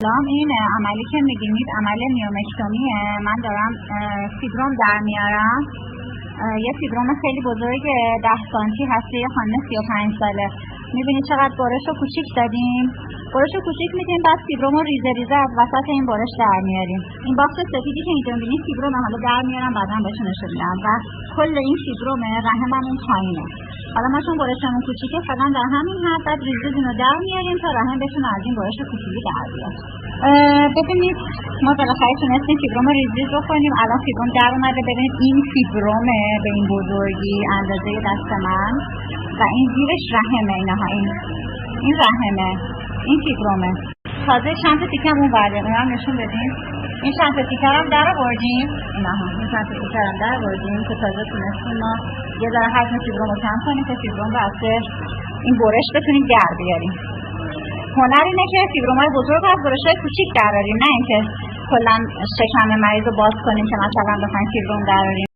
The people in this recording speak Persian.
سلام. این عملی که می‌بینید عمل میومکتومیه. من دارم فیبروم در میارم. یه فیبروم خیلی بزرگه، 10 سانتی هست. یه خانم 35 ساله. می‌بینید چقدر برش رو کوچیک دادیم. برش رو کوچیک میدیم، بعد فیبروم رو ریزه ریزه از وسط این برش در میاریم. این باکس سفیدی که اینجا می‌بینید فیبروم، حالا در میارم بعداً بهتون نشون میدم. و کل این فیبروم رحممون پایینه. حالا ما چون برشمون کوچیکه فقط در همین حد بعد ریزه اینو در میاریم تا رحم بتونه از این برش کوچیکی در بیاد. ببینید ما بالاخره تونستیم فیبروم رو ریز کنیم. الان فیبروم در اومده. ببینید این فیبرومه به این بزرگی، اندازه دست من، و این زیرش رحمه. اینها این رحمه، این فیبرومه. تازه چند تا تیکه هم اون برده هم نشون بدیم. این چند تا تیکه هم در آوردیم. این چند تا تیکه هم در آوردیم که تازه تونستیم ما یه ذره حجم فیبروم رو کم کنیم که فیبروم رو از این برش بتونیم در بیاریم. هنر اینه که فیبرومای بزرگ از برشای کوچیک دراریم، نه اینکه کلا شکم مریض رو باز کنیم که مثلا بخوایم فیبروم دراریم.